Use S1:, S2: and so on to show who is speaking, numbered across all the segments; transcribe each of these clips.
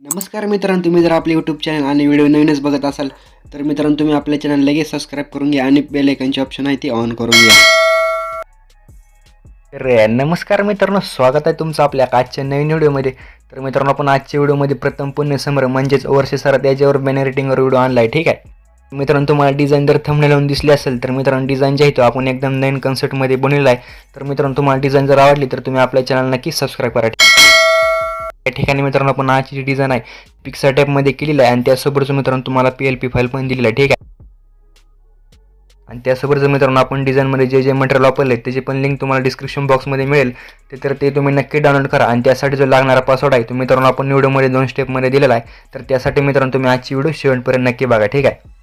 S1: नमस्कार मित्रांनो, तुम्ही जर आपले यूट्यूब चॅनल आणि व्हिडिओ नवीनच बघत असाल तर मित्रांनो तुम्ही आपल्या चॅनल लगेच सबस्क्राईब करून घ्या आणि बेल आयकॉनचे ऑप्शन आहे ते ऑन करून घ्या.
S2: तर नमस्कार मित्रांनो, स्वागत आहे तुमचं आपल्या आजच्या नवीन व्हिडिओमध्ये. तर मित्रांनो, आपण आजच्या व्हिडिओमध्ये प्रथम पुण्यसंभ्रम म्हणजेच वर्षे सरात याच्यावर बॅनर रेटिंगवर व्हिडिओ आणला आहे. ठीक आहे मित्रांनो, तुम्हाला डिझाईन जर थंबनेल लावून दिसली असेल तर मित्रांनो डिझाईन जे आहे तो आपण एकदम नवीन कन्सेप्टमध्ये बनवलेला आहे. तर मित्रांनो, तुम्हाला डिझाईन जर आवडली तर तुम्ही आपल्या चॅनल नक्की सबस्क्राईब करा. या ठिकाणी मित्रांनो आपण आजची जी डिझाईन आहे पिक्चर टाईपमध्ये केलेली आहे आणि त्यासोबतच मित्रांनो तुम्हाला PLP फाईल पण दिलेली आहे. ठीक आहे, आणि त्यासोबतच मित्रांनो आपण डिझाईनमध्ये जे मटेरियल वापरले त्याची पण लिंक तुम्हाला डिस्क्रिप्शन बॉक्समध्ये मिळेल. ते तुम्ही नक्की डाउनलोड करा. आणि त्यासाठी जो लागणारा पासवर्ड आहे तो मित्रांनो आपण व्हिडिओमध्ये 2 स्टेपमध्ये दिलेला आहे. तर त्यासाठी मित्रांनो तुम्ही आजची व्हिडिओ शेवटपर्यंत नक्की बघा. ठीक आहे,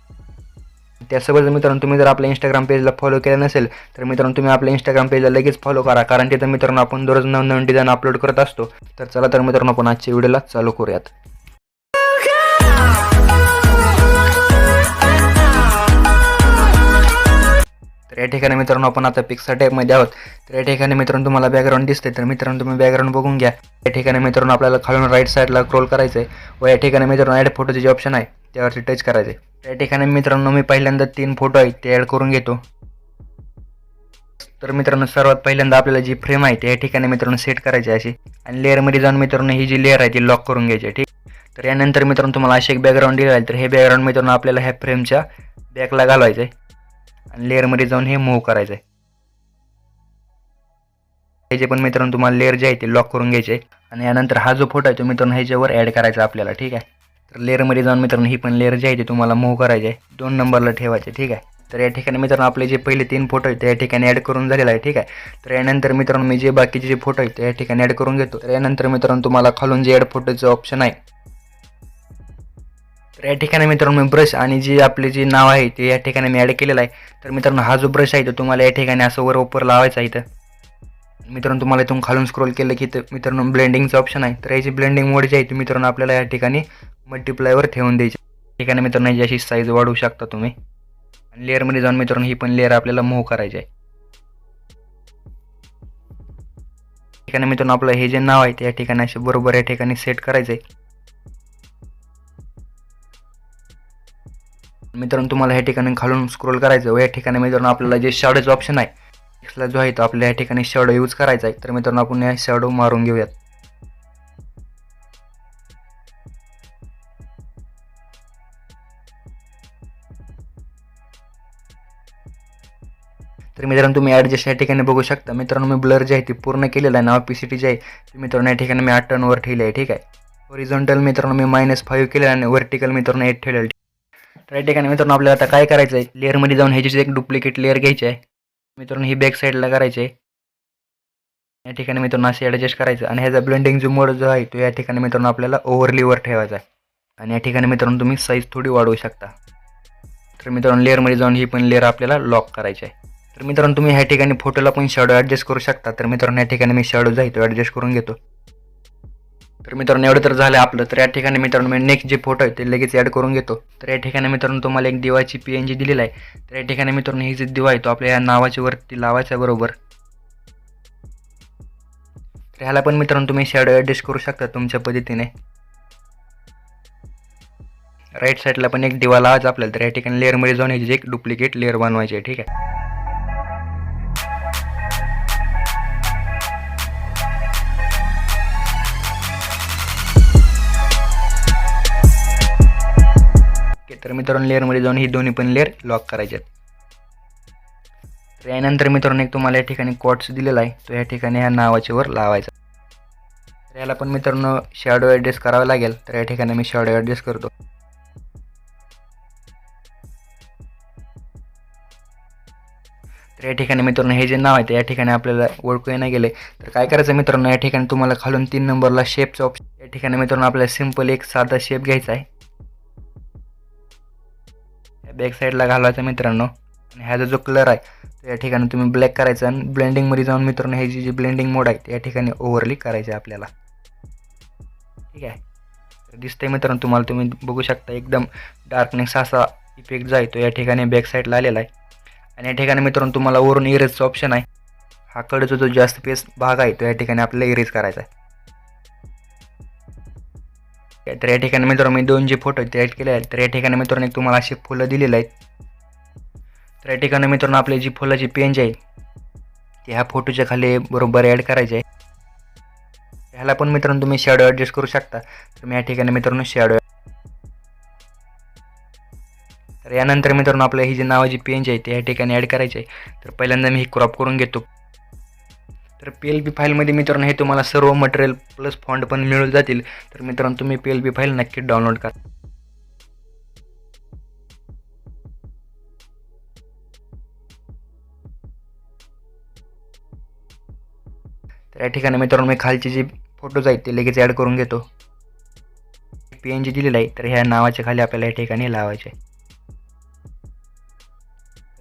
S2: त्यासोबत मित्रांनो तुम्ही जर आपल्या इंस्टाग्राम पेजला फॉलो केलं नसेल तर मित्रांनो तुम्ही आपल्या इंस्टाग्राम पेजला लगेच फॉलो करा, कारण तिथं मित्रांनो आपण दररोज नवीन डिझाईन अपलोड करत असतो. तर चला तर मित्रांनो आपण आजच्या व्हिडिओला चालू करूयात. तर या ठिकाणी मित्रांनो आपण आता पिक्चर टाईपमध्ये आहोत. तर या ठिकाणी मित्रांनो तुम्हाला बॅकग्राऊंड दिसते, तर मित्रांनो तुम्ही बॅकग्राऊंड बघून घ्या. या ठिकाणी मित्रांनो आपल्याला खालून राईट साईडला स्क्रोल करायचं आहे व या ठिकाणी मित्रांनो ॲड फोटोचे जे ऑप्शन आहे त्यावरती टच करायचं आहे. या ठिकाणी मित्रांनो मी पहिल्यांदा 3 फोटो आहेत ते ॲड करून घेतो. तर मित्रांनो सर्वात पहिल्यांदा आपल्याला जी फ्रेम आहे ते या ठिकाणी मित्रांनो सेट करायची आहे अशी, आणि लेअरमध्ये जाऊन मित्रांनो ही जी लेअर आहे ती लॉक करून घ्यायची आहे. ठीक, तर यानंतर मित्रांनो तुम्हाला असे एक बॅकग्राऊंड दिलं आहे, तर हे बॅकग्राऊंड मित्रांनो आपल्याला ह्या फ्रेमच्या बॅकला घालवायचं आहे आणि लेअरमध्ये जाऊन हे मूव्ह करायचं आहे. हे जे पण मित्रांनो तुम्हाला लेअर जे आहे ते लॉक करून घ्यायचे आणि यानंतर हा जो फोटो आहे तो मित्रांनो ह्याच्यावर ॲड करायचा आपल्याला. ठीक आहे, तर लेअरमध्ये जाऊन मित्रांनो ही पण लेअर जी आहे ती तुम्हाला मूव्ह करायची आहे, 2 नंबरला ठेवायचे. ठीक आहे, तर या ठिकाणी मित्रांनो आपले जे पहिले 3 फोटो आहेत ते या ठिकाणी ॲड करून झालेला आहे. ठीक आहे, तर यानंतर मित्रांनो मी जे बाकीचे जे फोटो आहेत ते या ठिकाणी ॲड करून घेतो. तर यानंतर मित्रांनो तुम्हाला खालून जे ॲड फोटोचं ऑप्शन आहे, तर या ठिकाणी मित्रांनो मी ब्रश आणि जे आपले जे नाव आहे ते या ठिकाणी मी ॲड केलेलं आहे. तर मित्रांनो हा जो ब्रश आहे तो तुम्हाला या ठिकाणी असं वर लावायचा आहे. इथं मित्रांनो तुम्हाला इथून खालून स्क्रोल केलं की मित्रांनो ब्लेंडिंगचं ऑप्शन आहे, तर याची ब्लेंडिंग मोड जी आहे ती मित्रांनो आपल्याला या ठिकाणी मल्टिप्लायवर ठेवून द्यायची. या ठिकाणी मित्रांनो याची अशी साईज वाढवू शकता तुम्ही. आणि लेअरमध्ये जाऊन मित्रांनो ही पण लेअर आपल्याला मूव्ह करायची आहे. या ठिकाणी मित्रांनो आपलं हे जे नाव आहे ते या ठिकाणी असे बरोबर या ठिकाणी सेट करायचं आहे. मित्रांनो तुम्हाला या ठिकाणी खालून स्क्रोल करायचं व या ठिकाणी मित्रांनो आपल्याला जे शॅडोचं ऑप्शन आहे टेक्स्टला जो आहे तो आपल्या या ठिकाणी शॅडो यूज करायचा आहे. तर मित्रांनो आपण या शॅडो मारून घेऊयात. तर मित्रांनो तुम्ही ॲडजस्ट या ठिकाणी बघू शकता. मित्रांनो मी ब्लर जे आहे ते पूर्ण केलेलं आहे, नाव PCT जे आहे ते मित्रांनो या ठिकाणी मी 8 टर्नवर ठेवले आहे. ठीक आहे, हॉरिझॉन्टल मित्रांनो मी -5 केलेलं आहे आणि व्हर्टिकल मित्रांनो 8 ठेवलेलं. तर या ठिकाणी मित्रांनो आपल्याला आता काय करायचं आहे, लेअरमध्ये जाऊन ह्याची एक डुप्लिकेट लेअर घ्यायची आहे मित्रांनो, ही बॅक साईडला करायची आहे. या ठिकाणी मित्रांनो असे ॲडजस्ट करायचं आणि ह्याचा ब्लेंडिंग जो मोड जो आहे तो या ठिकाणी मित्रांनो आपल्याला ओव्हरलीवर ठेवायचा आहे. आणि या ठिकाणी मित्रांनो तुम्ही साईज थोडी वाढवू शकता. तर मित्रांनो लेअरमध्ये जाऊन ही पण लेअर आपल्याला लॉक करायची आहे. तर मित्रांनो तुम्ही ह्या ठिकाणी फोटोला पण शॅडो ॲडजस्ट करू शकता. तर मित्रांनो या ठिकाणी मी शॅडो जो आहे तो ॲडजस्ट करून घेतो. तर मित्रांनो एवढं तर झालं आपलं. तर या ठिकाणी मित्रांनो मी नेक्स्ट जे फोटो आहे ते लगेच ॲड करून घेतो. तर या ठिकाणी मित्रांनो तुम्हाला एक दिवाची PNG दिलेला आहे. तर या ठिकाणी मित्रांनो ही जी दिवा आहे तो आपल्या या नावाच्या वरती लावायचा बरोबर. तर ह्याला पण मित्रांनो तुम्ही शॅडो ॲडजस्ट करू शकता तुमच्या पद्धतीने. राईट साईडला पण एक दिवा लावायचा आपल्याला. तर या ठिकाणी लेअरमध्ये जाऊन ह्याची एक डुप्लिकेट लेअर बनवायची आहे. ठीक आहे, तर मित्रांनो लेअरमध्ये जाऊन ही दोन्ही पण लेअर लॉक करायचे आहेत. तर यानंतर मित्रांनो एक तुम्हाला या ठिकाणी क्वार्ट्स दिलेला आहे, तो या ठिकाणी ह्या नावाच्या वर लावायचा. तर याला पण मित्रांनो शॅडो ॲडजस्ट करावा लागेल. तर या ठिकाणी मी शॅडो ॲडजस्ट करतो. तर या ठिकाणी मित्रांनो हे जे नाव आहे ते या ठिकाणी आपल्याला ओळखू येणं गेले. तर काय करायचं मित्रांनो, या ठिकाणी तुम्हाला खालून 3 नंबरला शेपचा ऑप्शन, या ठिकाणी मित्रांनो आपल्याला सिंपल एक साधा शेप घ्यायचा आहे, बॅक साईडला घालवायचा मित्रांनो. आणि ह्याचा जो कलर आहे तो या ठिकाणी तुम्ही ब्लॅक करायचा आणि ब्लेंडिंगमध्ये जाऊन मित्रांनो ह्याची जी ब्लेंडिंग मोड आहे ते या ठिकाणी ओव्हरली करायची आहे आपल्याला. ठीक आहे, तर दिसतंय मित्रांनो तुम्हाला, तुम्ही बघू शकता एकदम डार्कनेस असा इफेक्ट जो आहे तो या ठिकाणी बॅक साईडला आलेला आहे. आणि या ठिकाणी मित्रांनो तुम्हाला वरून इरेजचा ऑप्शन आहे, हा कडचा जो जास्त पेस भाग आहे तो या ठिकाणी आपल्याला इरेज करायचा आहे. तर या ठिकाणी मित्रांनो मी 2 जे फोटो आहेत ते ॲड केले आहेत. तर या ठिकाणी मित्रांनो एक तुम्हाला अशी फुलं दिलेली आहेत. तर या ठिकाणी मित्रांनो आपली जी फुलाची पेंज आहे ती ह्या फोटोच्या खाली बरोबर ॲड करायची आहे. ह्याला पण मित्रांनो तुम्ही शॅडो ॲडजस्ट करू शकता. तर मी या ठिकाणी मित्रांनो शॅडो, तर यानंतर मित्रांनो आपल्या ही जी नावाची पेंज आहे ती या ठिकाणी ॲड करायची आहे. तर पहिल्यांदा मी ही क्रॉप करून घेतो. तर PLP फाईलमध्ये मित्रांनो हे तुम्हाला सर्व मटेरियल प्लस फॉन्ट पण मिळून जातील. तर मित्रांनो तुम्ही PLP फाईल नक्कीच डाउनलोड करा. तर या ठिकाणी मित्रांनो मी खालचे जे फोटोज आहेत ते लगेच ॲड करून घेतो. PNG दिलेलं आहे तर ह्या नावाच्या खाली आपल्याला या ठिकाणी लावायचे आहे.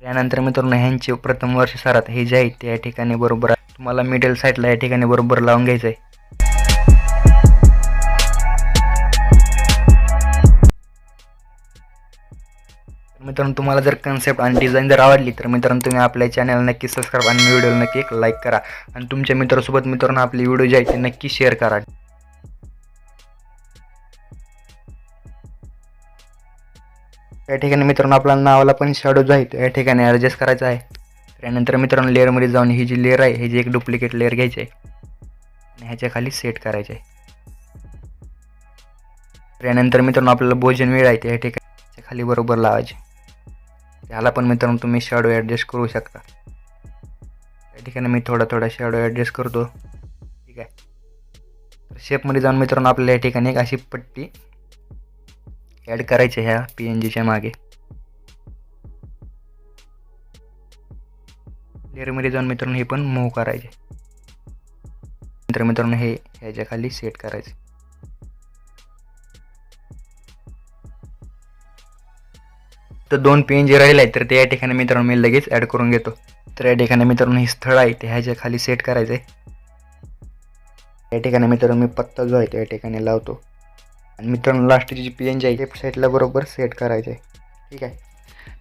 S2: यानंतर मित्रांनो ह्यांचे प्रथम वर्ष सारात हे जे आहे ते या ठिकाणी बरोबर तुम्हाला मिडल साईडला या ठिकाणी बरोबर लावून घ्यायचं आहे. मित्रांनो तुम्हाला जर कन्सेप्ट आणि डिझाईन जर आवडली तर मित्रांनो तुम्ही आपल्या चॅनल नक्की सबस्क्राईब आणि व्हिडिओला नक्की एक लाईक करा आणि तुमच्या मित्रांसोबत मित्रांनो आपली व्हिडिओ जे आहे ते नक्की शेअर करा. या ठिकाणी मित्रांनो आपल्या नावाला पण शॅडो जो आहे तो या ठिकाणी ॲडजस्ट करायचा आहे. त्यानंतर मित्रांनो लेअरमध्ये जाऊन ही जी लेअर आहे ही जी एक डुप्लिकेट लेअर घ्यायची आहे आणि ह्याच्या खाली सेट करायचे आहे. त्यानंतर मित्रांनो आपल्याला भोजन वेळ आहे ते या ठिकाणी खाली बरोबर लावायचे. ह्याला पण मित्रांनो तुम्ही शॅडो ॲडजस्ट करू शकता. या ठिकाणी मी थोडा शॅडो ॲडजस्ट करतो. ठीक आहे. तर शेपमध्ये जाऊन मित्रांनो आपल्याला या ठिकाणी एक अशी पट्टी ॲड करायची ह्या PNGच्या मागे. लेअरमध्ये जाऊन मित्रांनो हे पण मूव्ह करायचे. नंतर मित्रांनो हे ह्याच्या खाली सेट करायचे. तर 2 PNG राहिले आहेत तर ते या ठिकाणी मित्रांनो मी लगेच ॲड करून घेतो. तर या ठिकाणी मित्रांनो हे स्थळ आहे ते ह्याच्या खाली सेट करायचं आहे. या ठिकाणी मित्रांनो मी पत्ता जो आहे तो या ठिकाणी लावतो आणि मित्रांनो लास्टची जी PNG आहे लेफ्ट साईडला बरोबर सेट करायचं आहे. ठीक आहे.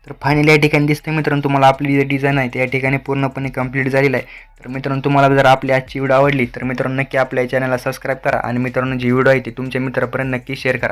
S2: तर फायनली या ठिकाणी दिसते मित्रांनो तुम्हाला आपली जी डिझाईन आहे ते या ठिकाणी पूर्णपणे कंप्लीट झालेलं आहे. तर मित्रांनो तुम्हाला जर आपली आजची व्हिडिओ आवडली तर मित्रांनो नक्की आपल्या चॅनलला सबस्क्राईब करा आणि मित्रांनो जी व्हिडिओ आहे ती तुमच्या मित्रापर्यंत नक्की शेअर करा.